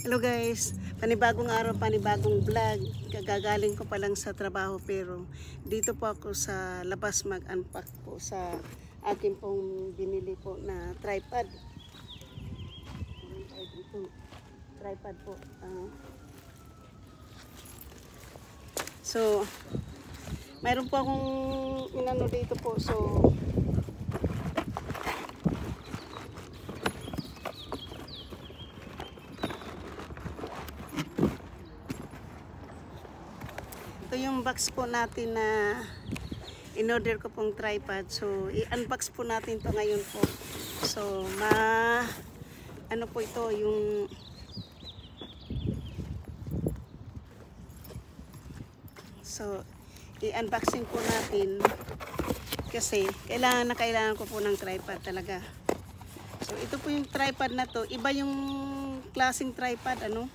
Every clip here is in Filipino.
Hello guys, panibagong araw, panibagong vlog. Kagagaling ko pa lang sa trabaho pero dito po ako sa labas mag-unpack po sa akin pong binili po na tripod. Ito, tripod po. So, mayroon po akong inano dito po. So, ito yung box po natin na in-order ko pong tripod. So, i-unbox po natin to ngayon po. So, ano po ito, yung i-unboxing po natin kasi kailangan ko po ng tripod talaga. So, ito po yung tripod na to. Iba yung klaseng tripod, ano?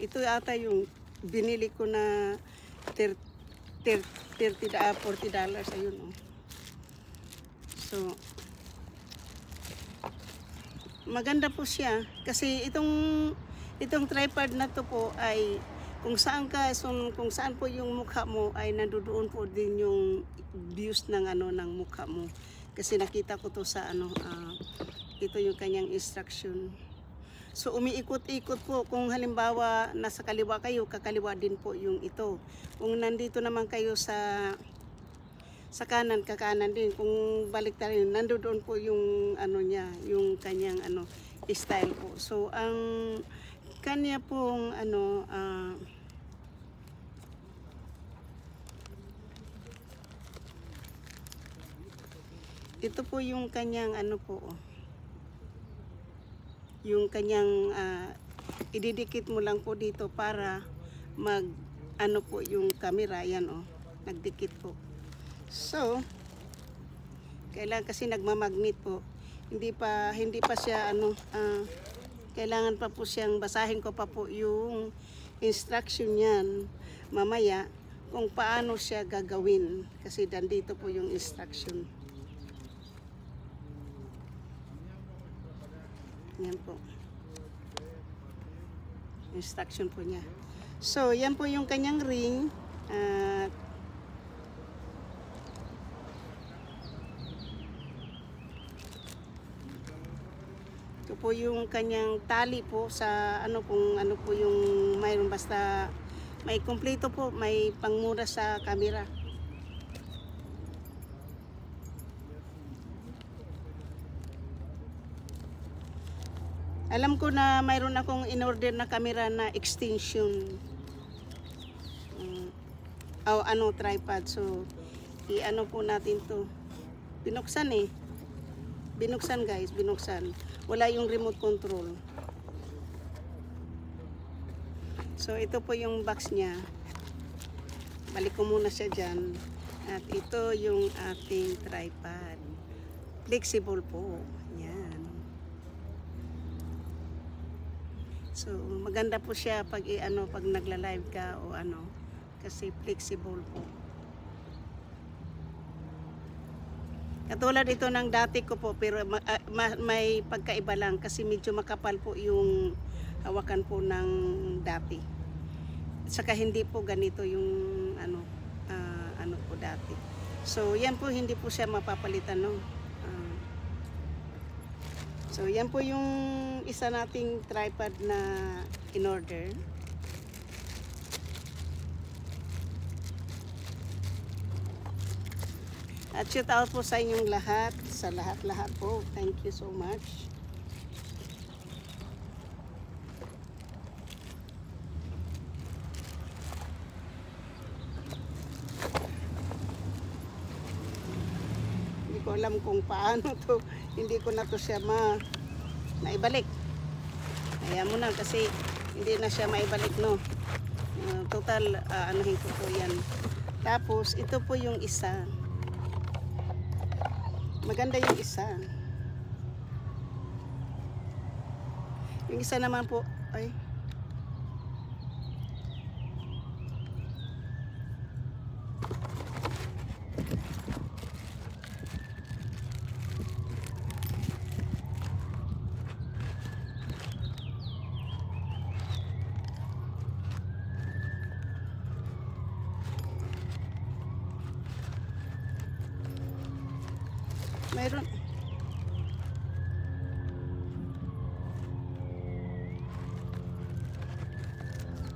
Ito ata yung binili ko na $40, ayun oh. So maganda po siya kasi itong tripod na to po ay kung saan po yung mukha mo ay nandoon po din yung views ng ng mukha mo, kasi nakita ko to sa ito yung kanyang instruction. So umiikot-ikot po, kung halimbawa nasa kaliwa kayo, kakaliwa din po yung ito. Kung nandito naman kayo sa kanan, kakanan din. Kung balik tayo, nandoon po yung niya, yung kanyang style po. So ang kanya pong ito po yung kanyang po, yung kanyang ididikit mo lang po dito para mag po yung camera, yan oh, nagdikit po. So kailangan, kasi nagmamagnet po, hindi pa siya kailangan pa po siyang basahin ko pa po yung instruction niyan mamaya kung paano siya gagawin, kasi nandito po yung instruction. Yan po. Instruction po niya. So, yan po yung kanyang ring. Ito po yung kanyang tali po sa kung ano po yung mayroon, basta may kompleto po, may pangmura sa camera. Alam ko na mayroon akong in-order na camera na extension. Tripod. So, i-ano po natin to. Binuksan eh. Binuksan guys, binuksan. Wala yung remote control. So, ito po yung box niya. Balik ko muna siya dyan. At ito yung ating tripod. Flexible po. Yan. So, maganda po siya pag pag nagla-live ka o kasi flexible po. Katulad ito ng dati ko po, pero may pagkaiba lang kasi medyo makapal po yung hawakan po ng dati. Saka hindi po ganito yung po dati. So, yan po, hindi po siya mapapalitan, no? So, yan po yung isa nating tripod na in-order. At shout out po sa inyong lahat, sa lahat-lahat po. Thank you so much. Hindi ko alam kung paano to. Hindi ko na to siya maibalik. Kaya mo na, kasi hindi na siya maibalik, no. Total anuhin ko po yan. Tapos ito po yung isa. Maganda yung isa. Yung isa naman po ay Mayroon.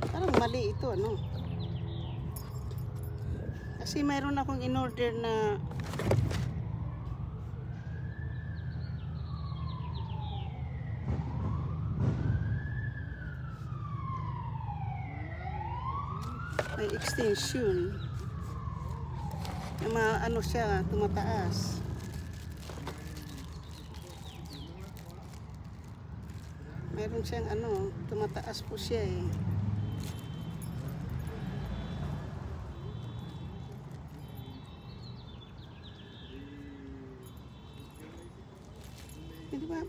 Parang mali ito, ano? Kasi mayroon akong in-order na may extension na ano siya, tumataas. Meron siyang ano, tumataas po siya eh. Di ba?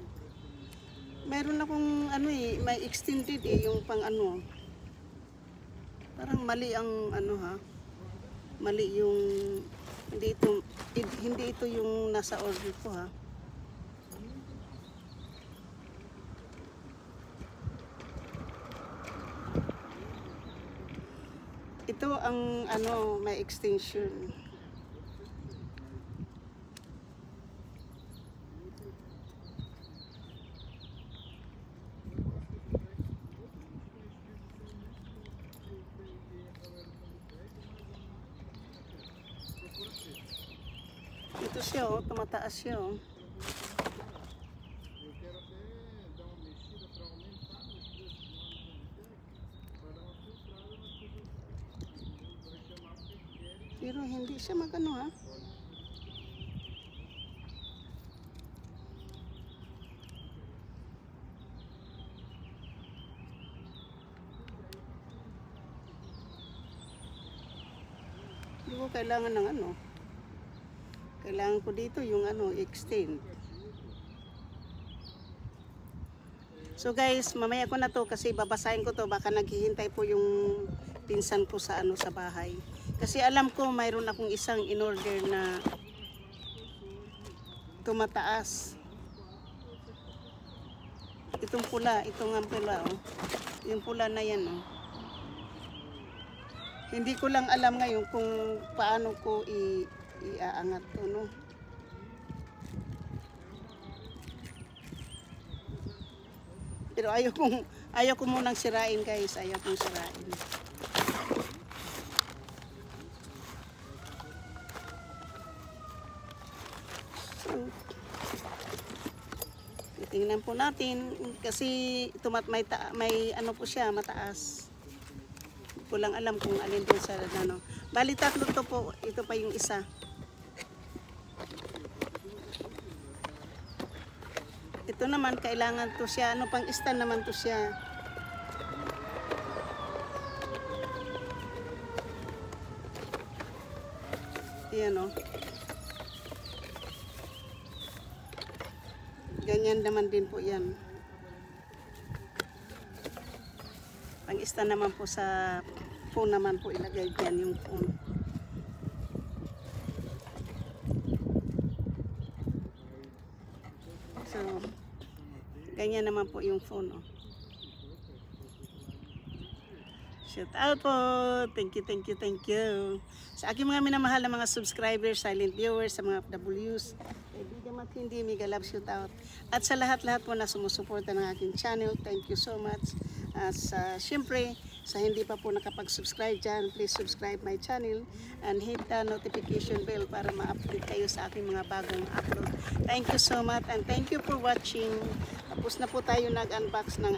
Meron akong ano eh, may extended eh, yung pang ano. Parang mali ang ano ha. Mali yung hindi ito yung nasa order ko ha. Ito ang ano, may extension. Ito siya oh, tumataas siya oh. Pero hindi siya magano ha. Hindi ko kailangan ng ano. Kailangan ko dito yung ano, extend. So guys, mamaya ko na to kasi babasahin ko to, baka naghihintay po yung pinsan ko sa ano sa bahay. Kasi alam ko mayroon akong isang in-order na tumataas. Itong pula, itong ang pula oh. Yung pula na yan oh. Hindi ko lang alam ngayon kung paano ko iaangat to no. Pero ayaw ko munang sirain guys, ayaw kong sirain. So, titingnan po natin kasi may ano po siya, mataas. Hindi ko lang alam kung alin din sa ano. Bali tatlo to po, ito pa yung isa. Ito naman kailangan to siya, ano pang stand naman to siya. Ayan o. Ganyan naman din po yan. Pang stand naman po sa phone naman po ilagay dyan yung phone. So, ganyan naman po yung phone. Oh. Shout out po! Thank you, thank you, thank you. Sa aking mga minamahal na mga subscribers, silent viewers, sa mga FWs, kaibigan at hindi, mega love shout out. At sa lahat-lahat po na sumusuporta ng aking channel, thank you so much. Siyempre, sa hindi pa po nakapag-subscribe dyan, please subscribe my channel and hit the notification bell para ma-update kayo sa aking mga bagong upload. Thank you so much and thank you for watching. Tapos na po tayo nag-unbox ng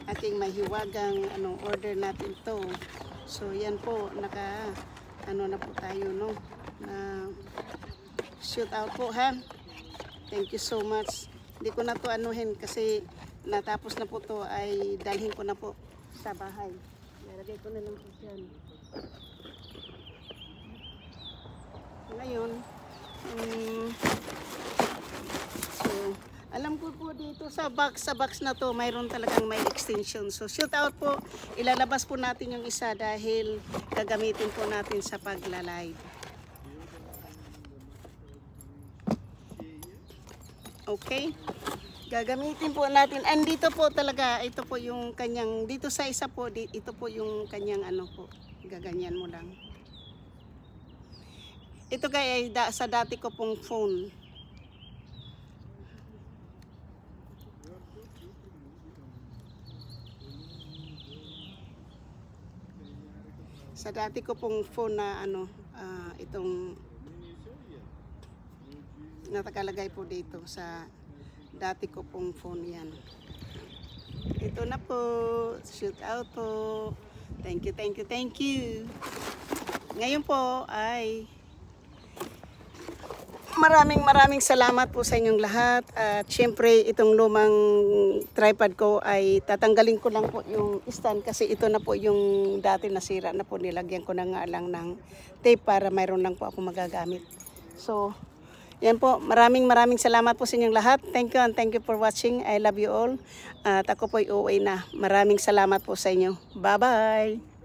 aking mahiwagang order natin to. So yan po, na po tayo no, na shoot out po ha. Thank you so much. Hindi ko na to anuhin kasi natapos na po to, ay dalhin ko na po sa bahay. Nalagay ko na lang po dyan. Ngayon, so, alam ko po dito sa box na to, mayroon talagang may extension. So, shoot out po. Ilalabas po natin yung isa dahil gagamitin po natin sa pagla-live. Okay? Gagamitin po natin. And dito po talaga, ito po yung kanyang, dito sa isa po, ito po yung kanyang ano po. Gaganyan mo lang. Ito guys ay sa dati ko pong phone. Sa dati ko pong phone na ano, itong natakalagay po dito sa dati ko pong phone yan. Ito na po, shoot out po. Thank you, thank you, thank you. Ngayon po ay maraming salamat po sa inyong lahat. At syempre itong lumang tripod ko ay tatanggalin ko lang po yung stand kasi ito na po yung dati nasira na po, nilagyan ko na nga lang ng tape para mayroon lang po ako magagamit. So yan po, maraming salamat po sa inyong lahat. Thank you and thank you for watching. I love you all. At ako po ay uuwi na. Maraming salamat po sa inyo. Bye-bye!